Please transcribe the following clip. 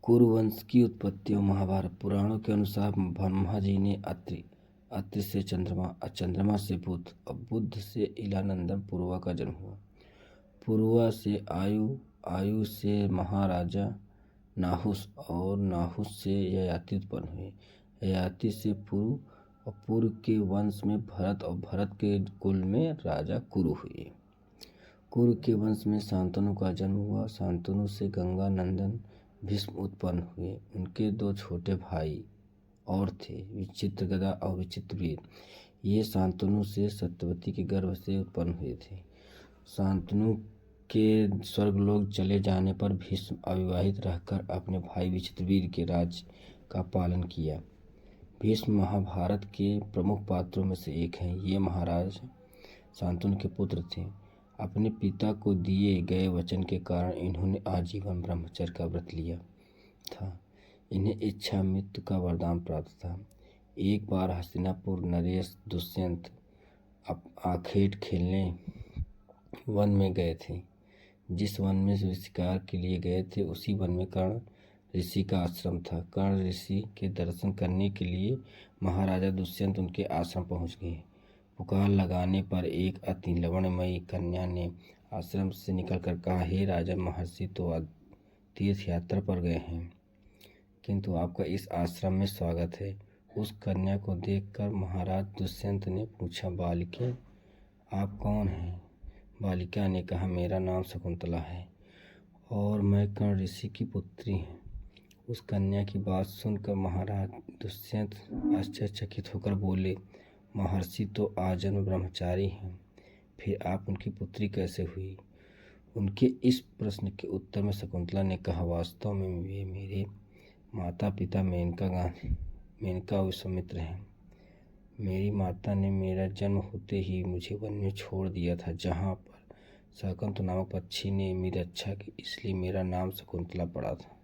कुरुवंश की उत्पत्ति और महाभारत। पुराणों के अनुसार ब्रह्मा जी ने अत्रि से चंद्रमा, चंद्रमा से बुध और बुध से इलानंदन पुरुवा का जन्म हुआ। पुरुवा से आयु, आयु से महाराजा नाहुस और नाहुस से ययाति उत्पन्न हुए। ययाति से पुरु और पुरु के वंश में भरत और भरत के कुल में राजा कुरु हुए। कुरु के वंश में शांतनु का जन्म हुआ। शांतनु से गंगा नंदन भीष्म उत्पन्न हुए। उनके दो छोटे भाई और थे, विचित्रगदा और विचित्रवीर। ये शांतनु से सत्यवती के गर्भ से उत्पन्न हुए थे। शांतनु के स्वर्गलोक चले जाने पर भीष्म अविवाहित रहकर अपने भाई विचित्रवीर के राज्य का पालन किया। भीष्म महाभारत के प्रमुख पात्रों में से एक हैं। ये महाराज शांतनु के पुत्र थे। अपने पिता को दिए गए वचन के कारण इन्होंने आजीवन ब्रह्मचर्य का व्रत लिया था। इन्हें इच्छा मृत्यु का वरदान प्राप्त था। एक बार हस्तिनापुर नरेश दुष्यंत आखेट खेलने वन में गए थे। जिस वन में वे शिकार के लिए गए थे उसी वन में कर्ण ऋषि का आश्रम था। कर्ण ऋषि के दर्शन करने के लिए महाराजा दुष्यंत उनके आश्रम पहुंच गए। पुकार लगाने पर एक अति लवणमयी कन्या ने आश्रम से निकलकर कहा, हे राजा, महर्षि तो तीर्थ यात्रा पर गए हैं, किंतु आपका इस आश्रम में स्वागत है। उस कन्या को देखकर महाराज दुष्यंत ने पूछा, बालिके, आप कौन हैं? बालिका ने कहा, मेरा नाम शकुंतला है और मैं कर्ण ऋषि की पुत्री हूँ। उस कन्या की बात सुनकर महाराज दुष्यंत आश्चर्यचकित होकर बोले, महर्षि तो आजन्म ब्रह्मचारी हैं, फिर आप उनकी पुत्री कैसे हुई? उनके इस प्रश्न के उत्तर में शकुंतला ने कहा, वास्तव में वे मेरे माता पिता मेनका और विश्वामित्र हैं। मेरी माता ने मेरा जन्म होते ही मुझे वन में छोड़ दिया था, जहाँ पर शाकंतु नामक पक्षी ने मेरी रक्षा की, इसलिए मेरा नाम शकुंतला पड़ा था।